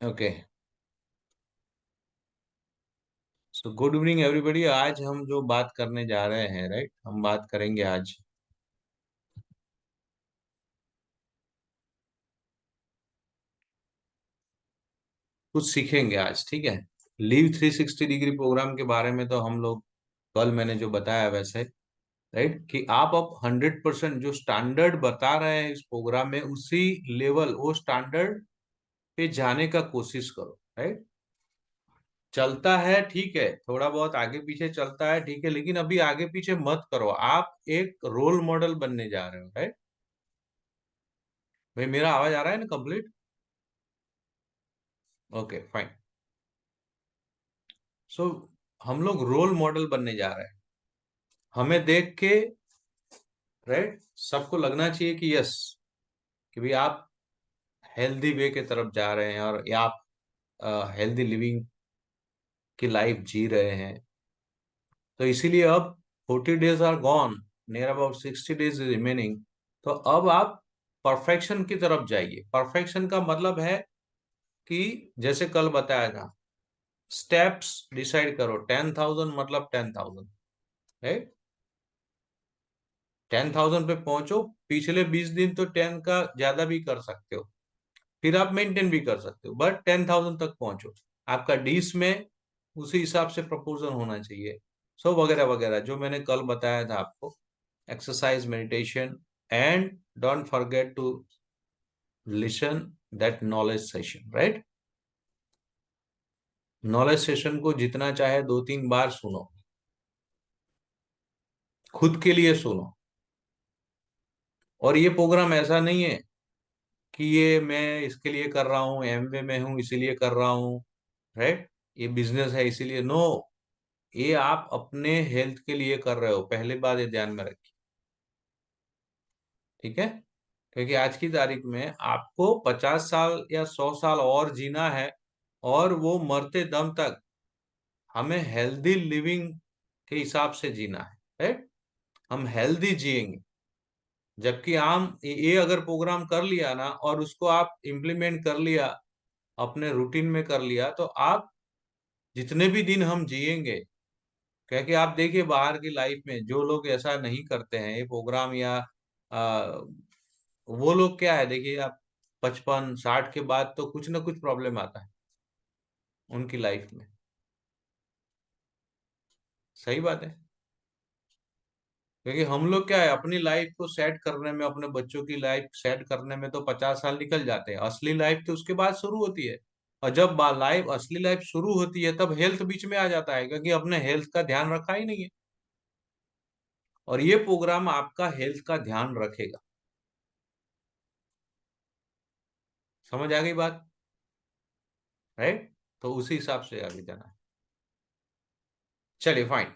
Okay. So good evening everybody. आज हम जो बात करने जा रहे हैं, राइट, हम बात करेंगे आज कुछ सीखेंगे आज, ठीक है। लीव 360 डिग्री प्रोग्राम के बारे में तो हम लोग कल मैंने जो बताया वैसे, राइट, कि आप अब 100% जो स्टैंडर्ड बता रहे हैं इस प्रोग्राम में उसी लेवल वो स्टैंडर्ड पे जाने का कोशिश करो, राइट। चलता है ठीक है, थोड़ा बहुत आगे पीछे चलता है ठीक है, लेकिन अभी आगे पीछे मत करो। आप एक रोल मॉडल बनने जा रहे हो, राइट। भाई मेरा आवाज आ रहा है ना कंप्लीट? Okay fine. सो हम लोग रोल मॉडल बनने जा रहे हैं। हमें देख के, राइट, सबको लगना चाहिए कि यस, कि भाई आप हेल्दी वे के तरफ जा रहे हैं और या आप हेल्दी लिविंग की लाइफ जी रहे हैं। तो इसीलिए अब 40 days are gone, near about 60 days remaining. तो अब आप परफेक्शन की तरफ जाइए। परफेक्शन का मतलब है कि जैसे कल बताया था, स्टेप्स डिसाइड करो। 10,000 मतलब 10,000, राइट। 10,000 पे पहुंचो। पिछले 20 दिन तो 10 का ज्यादा भी कर सकते हो, फिर आप मेंटेन भी कर सकते हो, बट 10,000 तक पहुंचो। आपका डीस में उसी हिसाब से प्रपोजल होना चाहिए। सो वगैरह वगैरह जो मैंने कल बताया था आपको, exercise, meditation, and don't forget to listen that knowledge session, right. Knowledge session को जितना चाहे 2-3 बार सुनो, खुद के लिए सुनो। और ये प्रोग्राम ऐसा नहीं है कि ये मैं इसके लिए कर रहा हूँ, एमवे में हूँ इसीलिए कर रहा हूँ, राइट, ये बिजनेस है इसीलिए। नो, ये आप अपने हेल्थ के लिए कर रहे हो, पहली बात ये ध्यान में रखिए, ठीक है। क्योंकि आज की तारीख में आपको 50 साल या 100 साल और जीना है, और वो मरते दम तक हमें हेल्दी लिविंग के हिसाब से जीना है, राइट। हम हेल्दी जिएंगे। जबकि हम ये अगर प्रोग्राम कर लिया ना और उसको आप इम्प्लीमेंट कर लिया, अपने रूटीन में कर लिया, तो आप जितने भी दिन हम जिएंगे। क्योंकि आप देखिए बाहर की लाइफ में जो लोग ऐसा नहीं करते हैं ये प्रोग्राम या आ, वो लोग क्या है, देखिए आप 55-60 के बाद तो कुछ ना कुछ प्रॉब्लम आता है उनकी लाइफ में। सही बात है। क्योंकि हम लोग क्या है, अपनी लाइफ को सेट करने में, अपने बच्चों की लाइफ सेट करने में तो 50 साल निकल जाते हैं। असली लाइफ तो उसके बाद शुरू होती है। और जब लाइफ, असली लाइफ शुरू होती है, तब हेल्थ बीच में आ जाता है, क्योंकि अपने हेल्थ का ध्यान रखा ही नहीं है। और ये प्रोग्राम आपका हेल्थ का ध्यान रखेगा। समझ आ गई बात, राइट। तो उसी हिसाब से आगे जाना है। चलिए fine.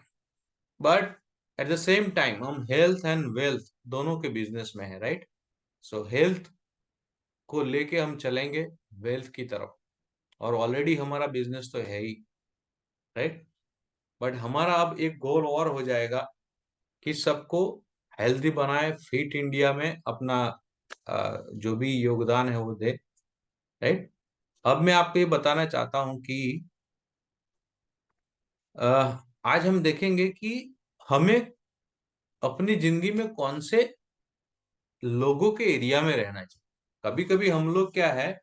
But at the same time हम हेल्थ एंड वेल्थ दोनों के बिजनेस में है, राइट। सो हेल्थ को लेके हम चलेंगे वेल्थ की तरफ। और ऑलरेडी हमारा बिजनेस तो है ही, राइट। बट हमारा अब एक गोल और हो जाएगा कि सबको हेल्दी बनाए, फिट इंडिया में अपना जो भी योगदान है वो दे, राइट। अब मैं आपको ये बताना चाहता हूं कि अ, आज हम देखेंगे कि हमें अपनी जिंदगी में कौन से लोगों के एरिया में रहना चाहिए। कभी कभी हम लोग क्या है,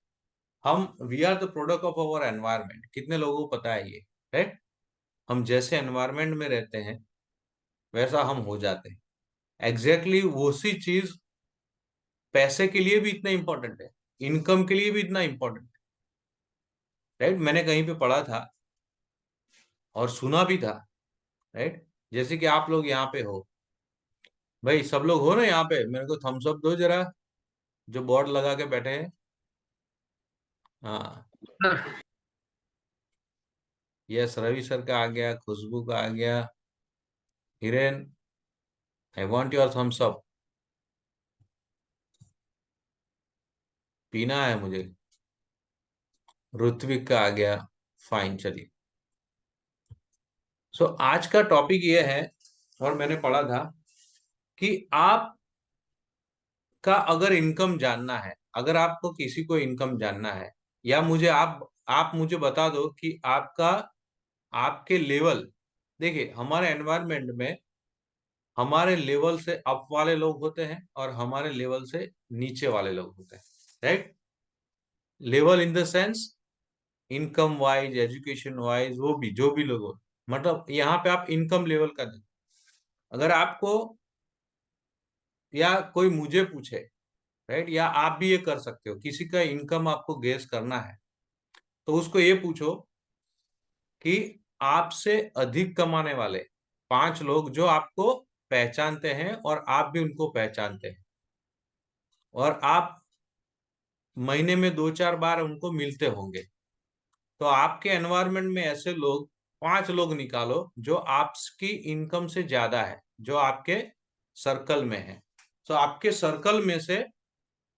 हम we are the product of our environment. कितने लोगों को पता है ये, राइट। हम जैसे एनवायरनमेंट में रहते हैं वैसा हम हो जाते हैं। एग्जैक्टली वैसी चीज पैसे के लिए भी इतना इंपॉर्टेंट है, इनकम के लिए भी इतना इंपॉर्टेंट है, राइट। मैंने कहीं पे पढ़ा था और सुना भी था, राइट। जैसे कि आप लोग यहाँ पे हो, भाई सब लोग हो ना यहाँ पे, मेरे को थम्स अप दो जरा, जो बोर्ड लगा के बैठे हैं। हाँ, यस, रवि सर का आ गया, खुशबू का आ गया, Hiren, I want your thumbs up. पीना है मुझे। ऋत्विक का आ गया। फाइन, चलिए। सो आज का टॉपिक ये है, और मैंने पढ़ा था कि आप का अगर इनकम जानना है, अगर आपको किसी को इनकम जानना है, या मुझे आप मुझे बता दो कि आपके लेवल, देखिए हमारे एनवायरनमेंट में हमारे लेवल से अप वाले लोग होते हैं और हमारे लेवल से नीचे वाले लोग होते हैं, right. Level in the sense income wise, education wise, वो भी जो भी लोग हो, मतलब यहाँ पे आप इनकम लेवल का देखो। अगर आपको या कोई मुझे पूछे, राइट, या आप भी ये कर सकते हो, किसी का इनकम आपको गेस करना है तो उसको ये पूछो कि आपसे अधिक कमाने वाले 5 लोग जो आपको पहचानते हैं और आप भी उनको पहचानते हैं, और आप महीने में 2-4 बार उनको मिलते होंगे, तो आपके एनवायरनमेंट में ऐसे लोग 5 लोग निकालो जो आपकी इनकम से ज्यादा है, जो आपके सर्कल में है। तो आपके सर्कल में से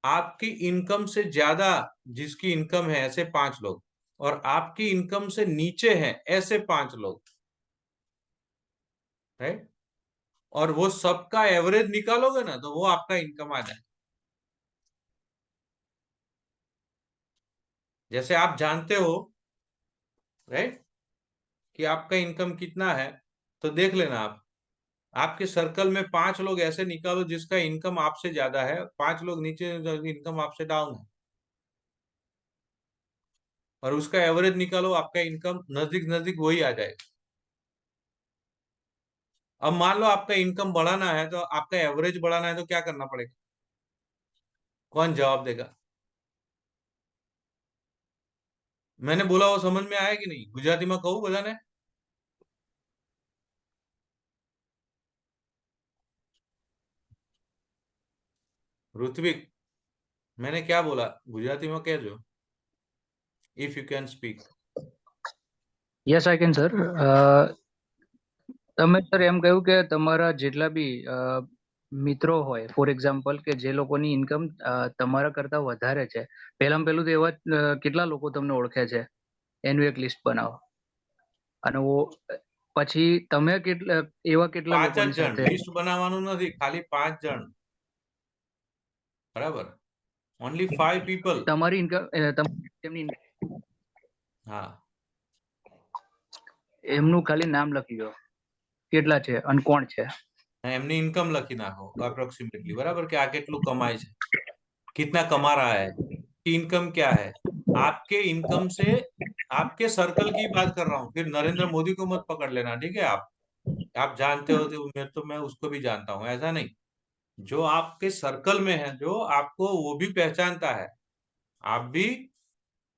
आपकी इनकम से ज्यादा जिसकी इनकम है ऐसे 5 लोग, और आपकी इनकम से नीचे है ऐसे 5 लोग, राइट। और वो सबका एवरेज निकालोगे ना तो वो आपका इनकम आ जाए। जैसे आप जानते हो, राइट, कि आपका इनकम कितना है, तो देख लेना आप आपके सर्कल में 5 लोग ऐसे निकालो जिसका इनकम आपसे ज्यादा है, 5 लोग नीचे इनकम आपसे डाउन है, और उसका एवरेज निकालो, आपका इनकम नजदीक नजदीक वही आ जाएगा। अब मान लो आपका इनकम बढ़ाना है, तो आपका एवरेज बढ़ाना है, तो क्या करना पड़ेगा? कौन जवाब देगा? मैंने बोला वो समझ में आया कि नहीं? गुजराती में कहूँ बधाने? ऋत्विक, मैंने क्या बोला गुजराती में कह जो, if you can speak. Yes I can sir. તમે સર એમ કહ્યું કે તમારા જેટલા બી મિત્રો હોય, ફોર એક્ઝામ્પલ, કે જે લોકોની ઇન્કમ તમારા કરતા વધારે છે, પહેલામાં પહેલું તો એવા કેટલા લોકો તમને ઓળખે છે એનું એક લિસ્ટ બનાવો. અને પછી તમે કેટલા એવા કેટલા 5 જ લોકોની જણ, સાથે લિસ્ટ બનાવવાનું નથી, ખાલી 5 જણ, બરાબર? Only 5 people. તમારી ઇન્કમ તેમની હા, એમનું ખાલી નામ લખી દો કેટલા છે અને કોણ છે. એમની इनकम લખી नाखो अप्रोक्सीमेटली, बराबर, कि आ કેટલું कमाए છે, कितना कमा रहा है, इनकम क्या है आपके इनकम से। आपके सर्कल की बात कर रहा हूँ, फिर नरेंद्र मोदी को मत पकड़ लेना, ठीक है? आप जानते हो तो मैं उसको भी जानता हूँ, ऐसा नहीं। जो आपके सर्कल में है, जो आपको वो भी पहचानता है, आप भी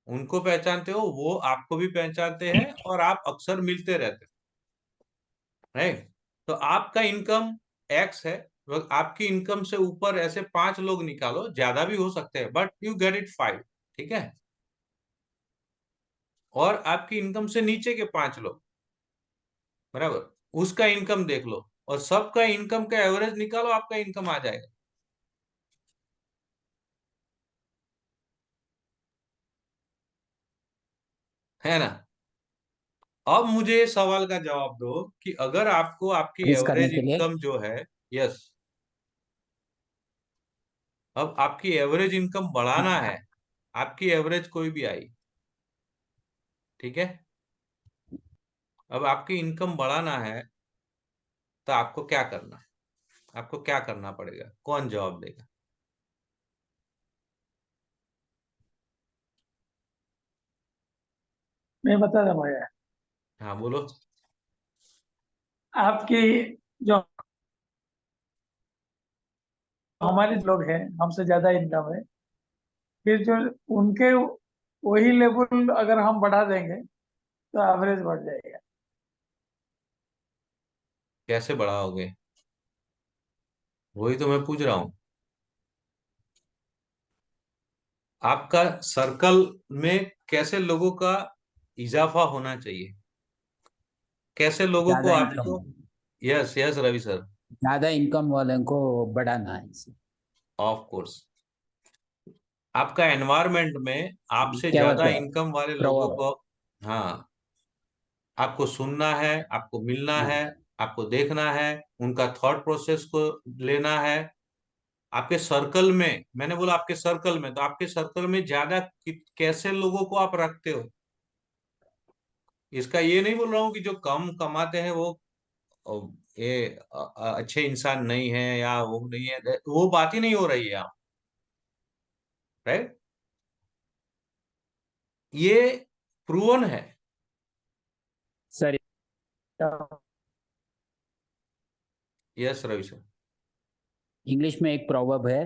उनको पहचानते हो, वो आपको भी पहचानते हैं, और आप अक्सर मिलते रहते हो, राइट। तो आपका इनकम एक्स है, आपकी इनकम से ऊपर ऐसे 5 लोग निकालो, ज्यादा भी हो सकते हैं, बट यू गेट इट 5, ठीक है? और आपकी इनकम से नीचे के 5 लोग, बराबर, उसका इनकम देख लो, और सबका इनकम का एवरेज निकालो, आपका इनकम आ जाएगा, है ना? अब मुझे इस सवाल का जवाब दो कि अगर आपको आपकी क्विज करने एवरेज के लिए इनकम जो है, यस, अब आपकी एवरेज इनकम बढ़ाना है, आपकी एवरेज कोई भी आई, ठीक है? अब आपकी इनकम बढ़ाना है, तो आपको क्या करना है? आपको क्या करना पड़ेगा? कौन जवाब देगा? मैं बता रहा हूँ भैया। हाँ बोलो। आपकी जो हमारे लोग हैं, हमसे ज्यादा इनकम है, फिर जो उनके वही लेवल अगर हम बढ़ा देंगे तो एवरेज बढ़ जाएगा। कैसे बढ़ाओगे? वही तो मैं पूछ रहा हूँ। आपका सर्कल में कैसे लोगों का इजाफा होना चाहिए, कैसे लोगों को ज्यादा इनकम आपको, यस यस रवि सर, ज्यादा इनकम वाले को बढ़ाना है इसे। ऑफ कोर्स, आपका एनवायरनमेंट में आपसे क्या ज्यादा बोलते हैं, इनकम वाले लोगों प्रभाव। को, हाँ, आपको सुनना है, आपको मिलना हाँ, है, आपको देखना है, उनका थॉट प्रोसेस को लेना है, आपके सर्कल में, मैंने बोला आपके सर्कल में, तो आपके सर्कल में ज्यादा कैसे लोगों को आप रखते हो। इसका ये नहीं बोल रहा हूँ कि जो कम कमाते हैं वो ये अच्छे इंसान नहीं है या वो नहीं है, वो बात ही नहीं हो रही है यहाँ, राइट। ये प्रूवन है। Sir yes Ravi sir. English में एक प्रॉवर्ब है,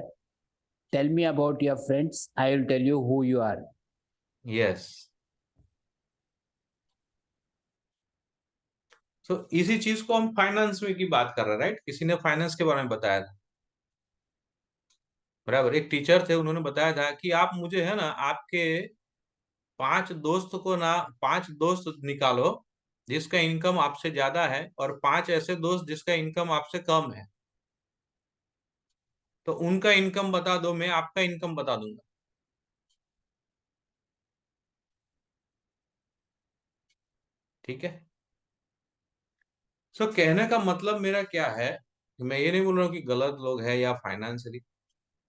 tell me about your friends, I will tell you who you are. Yes. तो इसी चीज को हम फाइनेंस में की बात कर रहे हैं, राइट। किसी ने फाइनेंस के बारे में बताया था, बराबर। एक टीचर थे, उन्होंने बताया था कि आप मुझे है ना आपके 5 दोस्त को ना, 5 दोस्त निकालो जिसका इनकम आपसे ज्यादा है, और 5 ऐसे दोस्त जिसका इनकम आपसे कम है, तो उनका इनकम बता दो, मैं आपका इनकम बता दूंगा। ठीक है। सो कहने का मतलब मेरा क्या है, मैं ये नहीं बोल रहा हूँ कि गलत लोग हैं या फाइनेंशियली,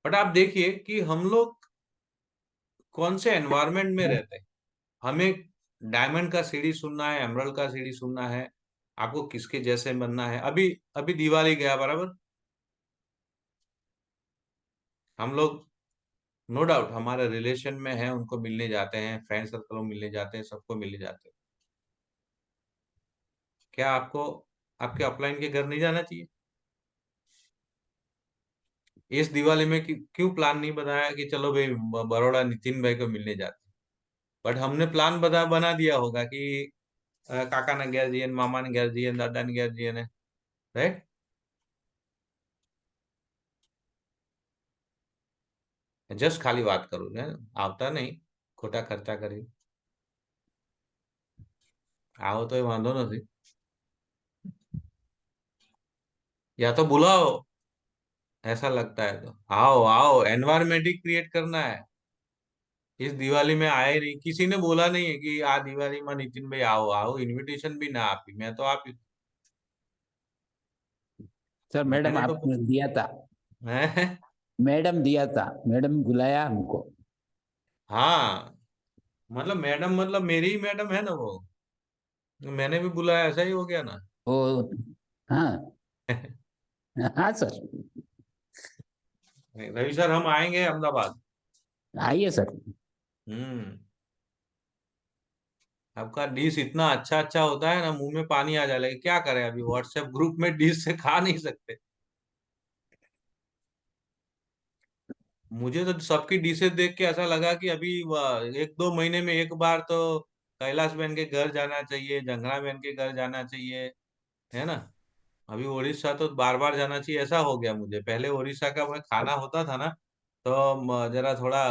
बट आप देखिए कि हम लोग कौन से एनवायरनमेंट में रहते हैं। हमें डायमंड का सीढ़ी सुनना है, एमरल्ड का सीढ़ी सुनना है, आपको किसके जैसे बनना है। अभी अभी दिवाली गया, बराबर। हम लोग नो डाउट हमारे रिलेशन में है, उनको मिलने जाते हैं, फ्रेंड सर्कल में मिलने जाते हैं, सबको मिलने जाते हैं। क्या आपको आपके अपलाइन के घर नहीं जाना चाहिए? इस दिवाली में क्यों प्लान नहीं बनाया कि चलो भाई बड़ौदा नितिन भाई को मिलने जाते हैं? बट हमने प्लान बना दिया होगा कि काका ने गैर जियन, मामा ने गैर जियन, दादा ने गैर जियन है, राइट। जस्ट खाली बात करूँ ने, આવતા नहीं, ખોટા ખર્ચા કરી આવો तो वांधो नहीं, या तो बुलाओ, ऐसा लगता है तो आओ आओ, एनवायरमेंट ही क्रिएट करना है। इस दिवाली में आए नहीं, किसी ने बोला नहीं है कि आ दिवाली में नितिन भाई आओ आओ, इनविटेशन भी ना आपी, मैं तो आप, सर मैडम मैंने तो आपने दिया था, है। मैडम दिया था, मैडम बुलाया हमको। हाँ, मतलब मैडम, मतलब मेरी ही मैडम है ना वो, मैंने भी बुलाया, ऐसा ही हो गया ना। ओ हाँ, हाँ सर, रवि सर हम आएंगे अहमदाबाद। आइए सर। हम्म। आपका डिश इतना अच्छा अच्छा होता है ना, मुंह में पानी आ जाए, लेकिन क्या करें, अभी व्हाट्सएप ग्रुप में डिश से खा नहीं सकते। मुझे तो सबकी डिशेज देख के ऐसा लगा कि अभी 1-2 महीने में एक बार तो कैलाश बहन के घर जाना चाहिए, जंगला बहन के घर जाना चाहिए, है ना। अभी उड़ीसा तो बार बार जाना चाहिए, ऐसा हो गया मुझे। पहले उड़ीसा का मैं खाना होता था ना, तो जरा थोड़ा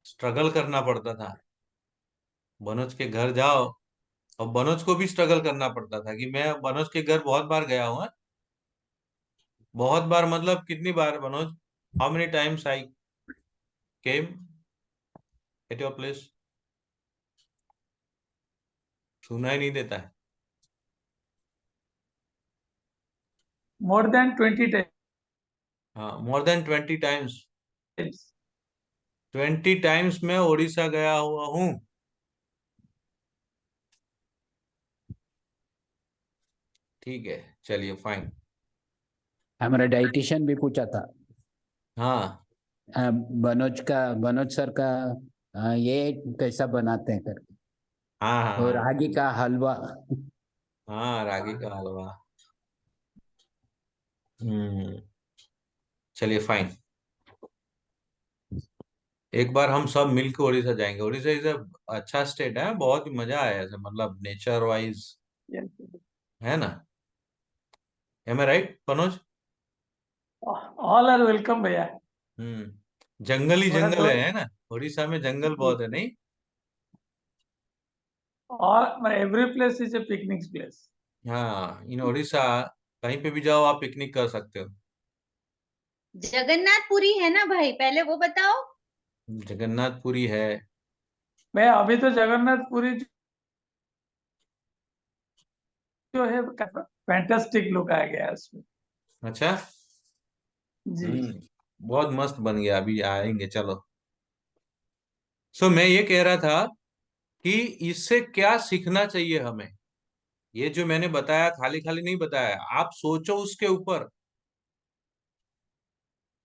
स्ट्रगल करना पड़ता था। बनोज के घर जाओ, और बनोज को भी स्ट्रगल करना पड़ता था कि मैं बनोज के घर बहुत बार गया हूँ, हाँ। बहुत बार मतलब कितनी बार Manoj, how many times I came at your place, सुना ही नहीं देता है। More than 20 हाँ, more than 20 times. times. 20 times मैं उड़ीसा गया हुआ हूँ। ठीक है, चलिए फाइन। हमारा डाइटिशियन भी पूछा था, हाँ बनोज सर का, ये कैसा बनाते हैं करके, हाँ हाँ और हाँ। रागी का हलवा। हाँ, रागी का हलवा। हम्म। चलिए फाइन। एक बार हम सब मिलकर उड़ीसा जाएंगे। उड़ीसा इज अच्छा स्टेट है, बहुत ही मजा आया ऐसे, मतलब नेचर वाइज, Yes. है ना। Am I right Manoj? All are welcome, भैया। जंगल ही थोड़ा जंगल तो है ना, उड़ीसा में जंगल बहुत है, नहीं? all every place is a picnic place. हाँ, इन उड़ीसा कहीं पे भी जाओ आप पिकनिक कर सकते हो। जगन्नाथपुरी है ना भाई, पहले वो बताओ। जगन्नाथपुरी है। मैं अभी तो जगन्नाथपुरी जो है फैंटास्टिक लुक आ गया है उसमें। अच्छा। जी। बहुत मस्त बन गया, अभी आएंगे चलो। सो मैं ये कह रहा था कि इससे क्या सीखना चाहिए हमें। ये जो मैंने बताया खाली खाली नहीं बताया, आप सोचो उसके ऊपर।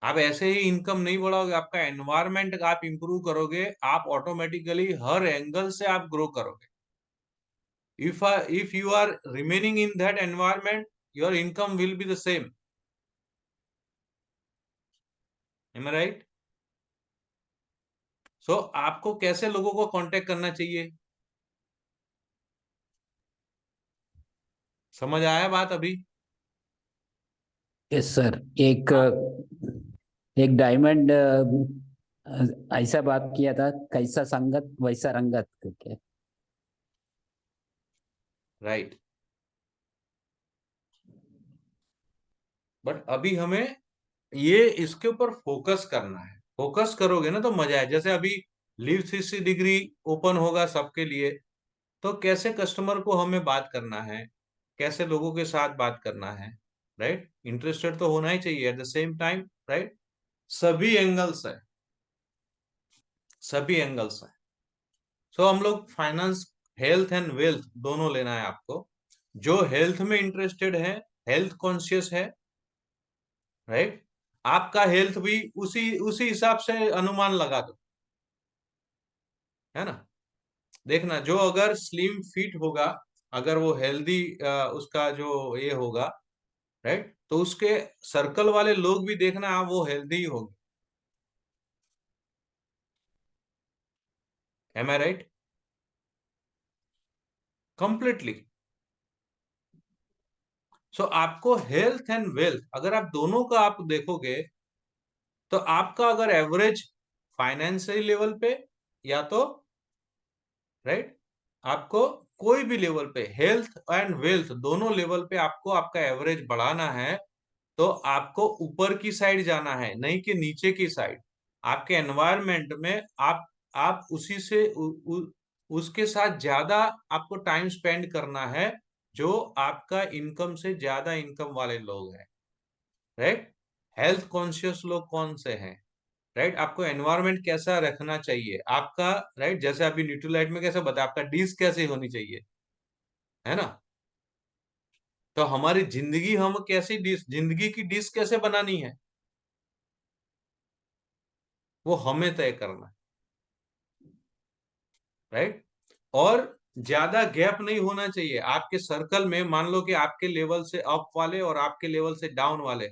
आप ऐसे ही इनकम नहीं बढ़ाओगे, आपका एनवायरमेंट आप इंप्रूव करोगे, आप ऑटोमेटिकली हर एंगल से आप ग्रो करोगे। if you are remaining in that environment, your income will be the same. Am I right? So आपको कैसे लोगों को कांटेक्ट करना चाहिए, समझ आया बात अभी? Yes sir. एक हाँ, एक डायमंड ऐसा बात किया था, कैसा संगत वैसा रंगत करके। राइट। बट अभी हमें ये इसके ऊपर फोकस करना है। फोकस करोगे ना तो मजा है। जैसे अभी लीव 360 डिग्री ओपन होगा सबके लिए, तो कैसे कस्टमर को हमें बात करना है, कैसे लोगों के साथ बात करना है, राइट? इंटरेस्टेड तो होना ही चाहिए at the same time, right? सभी एंगल्स है, सभी एंगल्स है। सो हम लोग फाइनेंस, हेल्थ एंड वेल्थ दोनों लेना है आपको। जो हेल्थ में इंटरेस्टेड है, हेल्थ कॉन्शियस है, राइट, आपका हेल्थ भी उसी उसी हिसाब से अनुमान लगा दो, है ना? देखना, जो अगर स्लिम फिट होगा, अगर वो हेल्दी, उसका जो ये होगा, राइट, तो उसके सर्कल वाले लोग भी देखना, वो हेल्दी ही होंगे। M I right? कंप्लीटली। सो आपको हेल्थ एंड वेल्थ, अगर आप दोनों का आप देखोगे, तो आपका अगर एवरेज फाइनेंशियल लेवल पे, या तो, राइट, आपको कोई भी लेवल पे हेल्थ एंड वेल्थ दोनों लेवल पे आपको आपका एवरेज बढ़ाना है, तो आपको ऊपर की साइड जाना है, नहीं कि नीचे की साइड। आपके एनवायरनमेंट में आप उसी से उसके साथ ज्यादा आपको टाइम स्पेंड करना है, जो आपका इनकम से ज्यादा इनकम वाले लोग हैं, राइट? हेल्थ कॉन्शियस लोग कौन से हैं, राइट? आपको एनवायरनमेंट कैसा रखना चाहिए आपका, राइट? जैसे अभी न्यूट्रीलाइट में कैसे बताया, आपका डिश कैसे होनी चाहिए, है ना? तो हमारी जिंदगी, हम कैसी डिश, जिंदगी की डिश कैसे बनानी है, वो हमें तय करना है, राइट? और ज्यादा गैप नहीं होना चाहिए आपके सर्कल में। मान लो कि आपके लेवल से अप वाले और आपके लेवल से डाउन वाले,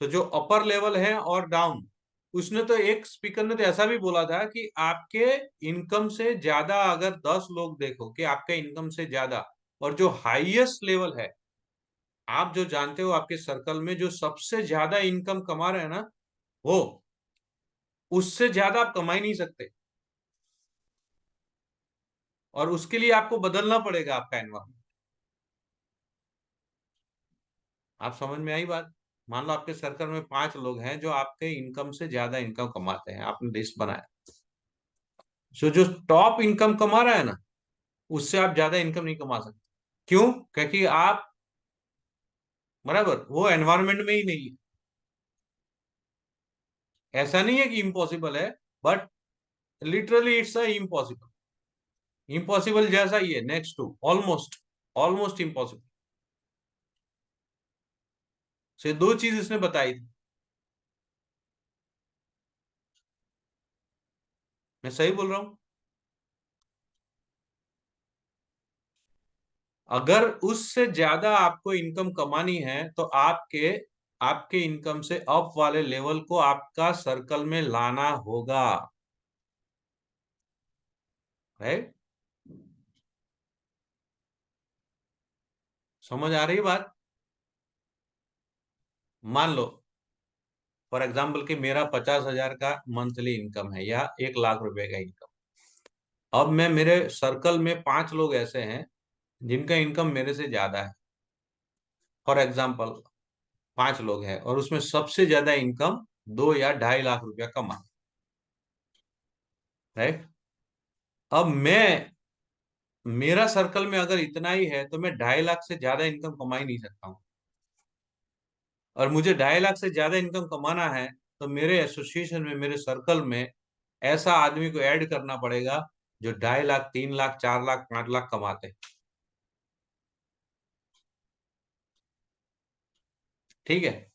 तो जो अपर लेवल है और डाउन, उसने तो, एक स्पीकर ने तो ऐसा भी बोला था कि आपके इनकम से ज्यादा अगर 10 लोग देखो कि आपके इनकम से ज्यादा, और जो हाईएस्ट लेवल है, आप जो जानते हो आपके सर्कल में जो सबसे ज्यादा इनकम कमा रहे हैं ना, वो, उससे ज्यादा आप कमा ही नहीं सकते। और उसके लिए आपको बदलना पड़ेगा आपका एनवायरमेंट। आप समझ में आई बात? मान लो आपके सर्कल में 5 लोग हैं जो आपके इनकम से ज्यादा इनकम कमाते हैं, आपने लिस्ट बनाया, सो जो टॉप इनकम कमा रहा है ना, उससे आप ज्यादा इनकम नहीं कमा सकते। क्यों? क्योंकि आप, बराबर, वो एनवायरमेंट में ही नहीं है। ऐसा नहीं है कि इम्पॉसिबल है, but literally it's a impossible. Impossible जैसा ही है, next to almost, almost impossible. से दो चीज इसने बताई थी। मैं सही बोल रहा हूं? अगर उससे ज्यादा आपको इनकम कमानी है, तो आपके आपके इनकम से अप वाले लेवल को आपका सर्कल में लाना होगा, राइट? समझ आ रही है बात? मान लो फॉर एग्जाम्पल कि मेरा 50,000 का मंथली इनकम है, या 1 लाख रुपए का इनकम। अब मैं, मेरे सर्कल में 5 लोग ऐसे हैं जिनका इनकम मेरे से ज्यादा है, फॉर एग्जाम्पल 5 लोग हैं, और उसमें सबसे ज्यादा इनकम 2 या 2.5 लाख रुपया कमा, राइट? अब मैं, मेरा सर्कल में अगर इतना ही है, तो मैं 2.5 लाख से ज्यादा इनकम कमा ही नहीं सकता हूँ। और मुझे 2.5 लाख से ज्यादा इनकम कमाना है, तो मेरे एसोसिएशन में, मेरे सर्कल में ऐसा आदमी को ऐड करना पड़ेगा जो 2.5 लाख, 3 लाख, 4 लाख, 5 लाख कमाते हैं। ठीक है,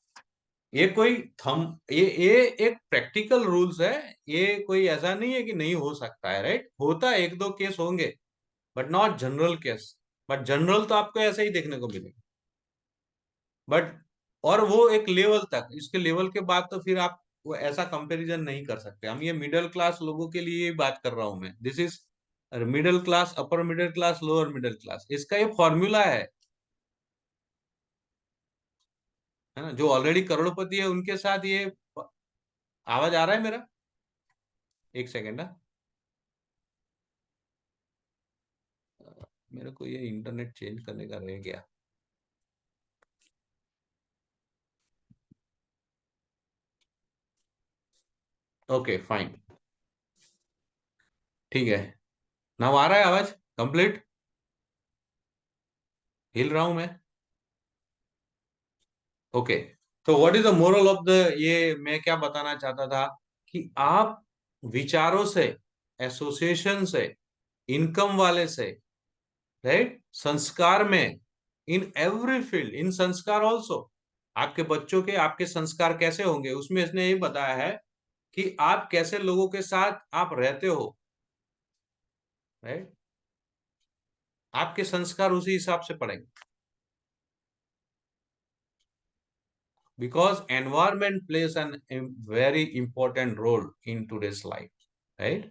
ये कोई थम ये एक प्रैक्टिकल रूल्स है। ये कोई ऐसा नहीं है कि नहीं हो सकता है, राइट? होता है, 1-2 केस होंगे, but not general case. But general तो आपको ऐसा ही देखने को मिलेगा। बट और वो एक लेवल तक, इसके लेवल के बाद तो फिर आप वो ऐसा कंपैरिजन नहीं कर सकते। हम ये मिडिल क्लास लोगों के लिए बात कर रहा हूं मैं। This is middle class, upper middle class, lower middle class, इसका ये फॉर्मूला है ना। जो ऑलरेडी करोड़पति है उनके साथ ये। आवाज आ रहा है मेरा? एक सेकेंड ना, मेरे को ये इंटरनेट चेंज करने का रह गया। ओके फाइन, ठीक है। नाउ आ रहा है आवाज कंप्लीट? हिल रहा हूं मैं? ओके। तो what is the moral of the, ये मैं क्या बताना चाहता था कि आप विचारों से, एसोसिएशन से, इनकम वाले से, राइट, संस्कार में, इन एवरी फील्ड, इन संस्कार ऑल्सो, आपके बच्चों के आपके संस्कार कैसे होंगे उसमें इसने ये बताया है कि आप कैसे लोगों के साथ आप रहते हो, राइट। आपके संस्कार उसी हिसाब से पड़ेंगे, because environment plays an very important role in today's life, right?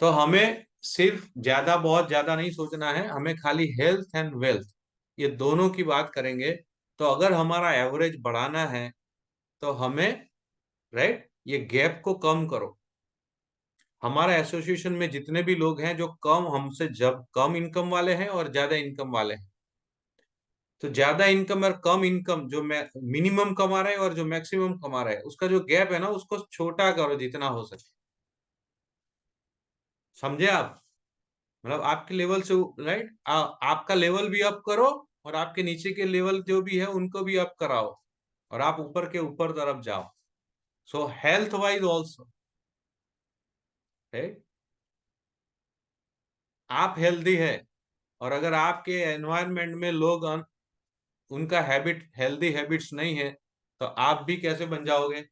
तो हमें सिर्फ ज्यादा बहुत ज्यादा नहीं सोचना है, हमें खाली हेल्थ एंड वेल्थ, ये दोनों की बात करेंगे। तो अगर हमारा एवरेज बढ़ाना है तो हमें, राइट, ये गैप को कम करो। हमारा एसोसिएशन में जितने भी लोग हैं जो कम हमसे, जब कम इनकम वाले हैं और ज्यादा इनकम वाले हैं, तो ज्यादा इनकम और कम इनकम, जो मिनिमम कमा रहे हैं और जो मैक्सिमम कमा रहे हैं, उसका जो गैप है ना, उसको छोटा करो जितना हो सके। समझे आप? मतलब आपके लेवल से, राइट, आपका लेवल भी अप करो और आपके नीचे के लेवल जो भी है उनको भी अप कराओ, और आप ऊपर के ऊपर तरफ जाओ। सो हेल्थ वाइज ऑल्सो, आप हेल्दी है, और अगर आपके एनवायरनमेंट में लोग उनका हैबिट, हेल्दी हैबिट्स नहीं है, तो आप भी कैसे बन जाओगे?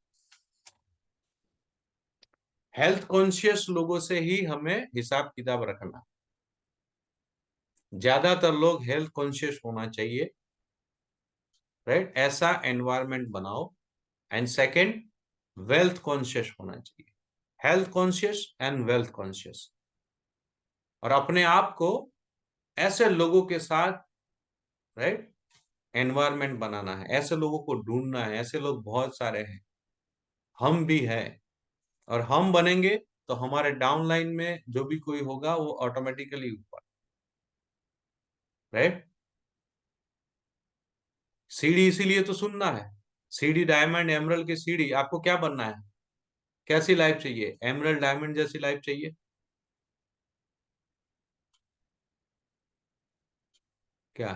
हेल्थ कॉन्शियस लोगों से ही हमें हिसाब किताब रखना। ज्यादातर लोग हेल्थ कॉन्शियस होना चाहिए, राइट, ऐसा एनवायरनमेंट बनाओ। एंड सेकंड, वेल्थ कॉन्शियस होना चाहिए। Health conscious and wealth conscious, और अपने आप को ऐसे लोगों के साथ, राइट, एनवायरनमेंट बनाना है। ऐसे लोगों को ढूंढना है, ऐसे लोग बहुत सारे हैं, हम भी हैं। और हम बनेंगे तो हमारे डाउन लाइन में जो भी कोई होगा वो ऑटोमेटिकली ऊपर, राइट। सीढ़ी इसीलिए तो सुनना है, सीढ़ी डायमंड एमरल्ड की सीढ़ी। आपको क्या बनना है? कैसी लाइफ चाहिए? एमरल्ड डायमंड जैसी लाइफ चाहिए क्या?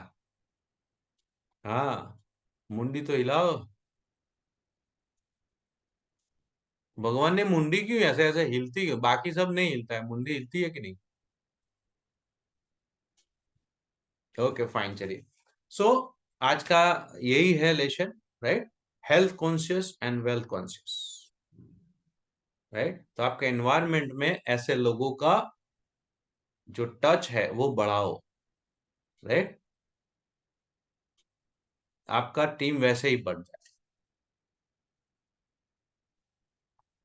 हाँ, मुंडी तो हिलाओ। भगवान ने मुंडी क्यों ऐसे ऐसे हिलती है? बाकी सब नहीं हिलता है, मुंडी हिलती है कि नहीं? ओके फाइन, चलिए। सो आज का यही है lesson, right. Health conscious and wealth conscious, right. तो आपके एनवायरनमेंट में ऐसे लोगों का जो टच है वो बढ़ाओ, राइट। आपका टीम वैसे ही बढ़ जाए।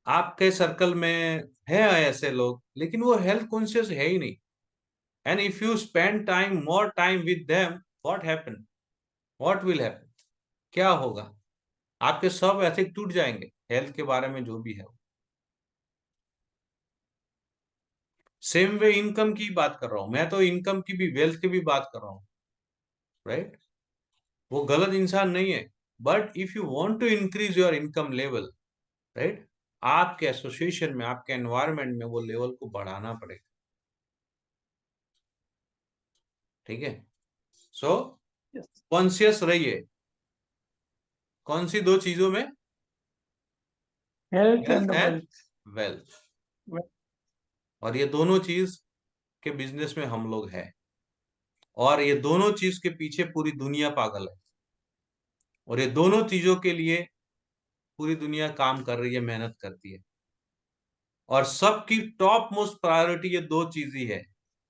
आपके सर्कल में है ऐसे लोग, लेकिन वो हेल्थ कॉन्शियस है ही नहीं। And if you spend time, more time with them, what happen, what will happen, क्या होगा? आपके सब एथिक टूट जाएंगे हेल्थ के बारे में जो भी है। सेम वे इनकम की बात कर रहा हूं मैं, तो इनकम की भी, वेल्थ की भी बात कर रहा हूं, राइट। वो गलत इंसान नहीं है, but if you want to increase your income level, right, आपके एसोसिएशन में, आपके एनवायरनमेंट में वो लेवल को बढ़ाना पड़ेगा। ठीक है, सो कॉन्शियस रहिए, कौन सी दो चीजों में? Health health and and wealth. Wealth. और ये दोनों चीज के बिजनेस में हम लोग हैं, और ये दोनों चीज के पीछे पूरी दुनिया पागल है, और ये दोनों चीजों के लिए पूरी दुनिया काम कर रही है, मेहनत करती है, और सबकी टॉप मोस्ट प्रायोरिटी ये दो चीज ही है।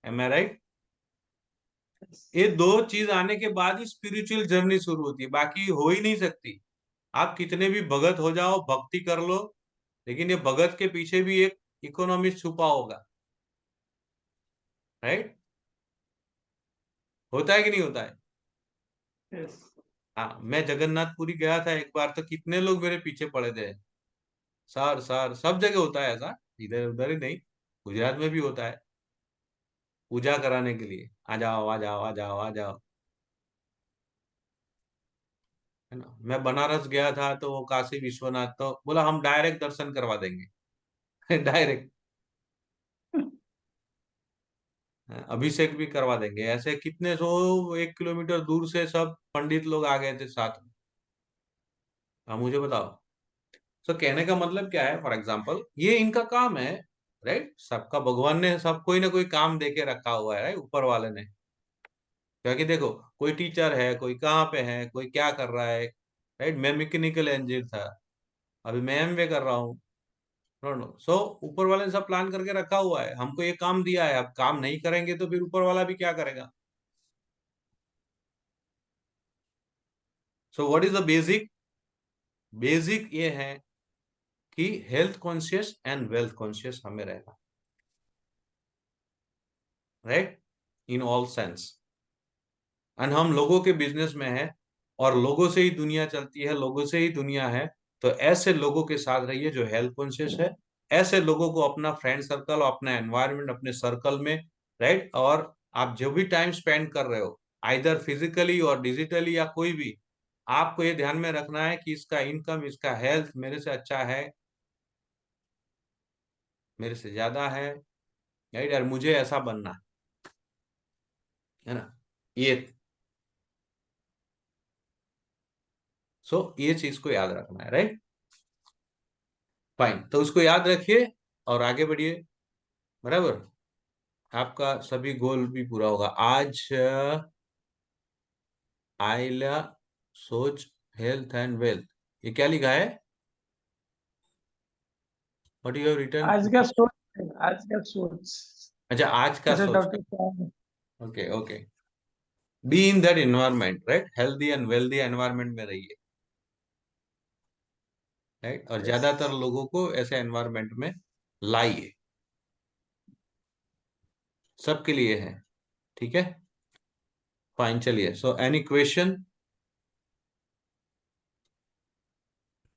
M I right? ये दो चीज आने के बाद ही स्पिरिचुअल जर्नी शुरू होती है, बाकी हो ही नहीं सकती। आप कितने भी भगत हो जाओ, भक्ति कर लो, लेकिन ये भगत के पीछे भी एक इकोनॉमी छुपा होगा। राइट? होता है कि नहीं होता है? यस। हाँ, मैं जगन्नाथपुरी गया था एक बार, तो कितने लोग मेरे पीछे पड़े थे। सर सर, सब जगह होता है ऐसा, इधर उधर ही नहीं, गुजरात में भी होता है, पूजा कराने के लिए आ जाओ आ जाओ आ जाओ आ जाओ। है ना? मैं बनारस गया था, तो वो काशी विश्वनाथ तो बोला हम डायरेक्ट दर्शन करवा देंगे। डायरेक्ट अभिषेक भी करवा देंगे। ऐसे कितने सौ, 1 किलोमीटर दूर से सब पंडित लोग आ गए थे साथ में। हाँ, मुझे बताओ। तो कहने का मतलब क्या है? फॉर एग्जाम्पल, ये इनका काम है। राइट? सबका भगवान ने सब कोई ना कोई काम दे के रखा हुआ है, राइट, ऊपर वाले ने। क्योंकि देखो, कोई टीचर है, कोई कहाँ पे है, कोई क्या कर रहा है। राइट? मैं मैकेनिकल इंजीनियर था, अभी मैं एमवे कर रहा हूँ। नो नो, सो ऊपर वाले ने सब प्लान करके रखा हुआ है, हमको ये काम दिया है, अब काम नहीं करेंगे तो फिर ऊपर वाला भी क्या करेगा? So what is the basic? Basic ये है कि health conscious and wealth conscious हमें रहना। Right? In all sense. And हम लोगों के बिजनेस में है, और लोगों से ही दुनिया चलती है, लोगों से ही दुनिया है। तो ऐसे लोगों के साथ रहिए जो हेल्थ कॉन्शियस है। ऐसे लोगों को अपना फ्रेंड सर्कल, अपना एनवायरनमेंट, अपने सर्कल में, राइट, और आप जो भी टाइम स्पेंड कर रहे हो, आइदर फिजिकली और डिजिटली या कोई भी, आपको ये ध्यान में रखना है कि इसका इनकम, इसका हेल्थ मेरे से अच्छा है, मेरे से ज्यादा है। राइट? और मुझे ऐसा बनना है ना, ये। सो ये चीज को याद रखना है। राइट? फाइन, तो उसको याद रखिए और आगे बढ़िए। बराबर? आपका सभी गोल भी पूरा होगा। आज आइला सोच हेल्थ एंड वेल्थ, ये क्या लिखा है? What you have written? आज का सोच, आज का सोच। अच्छा, आज का जैसे सोच। डॉक्टर साहब। Okay okay. Be in that environment, right, healthy and wealthy environment में रहिए। राइट? और यस। ज्यादातर लोगों को ऐसे एनवायरमेंट में लाइए, सबके लिए है। ठीक है? फाइन, चलिए। So any question?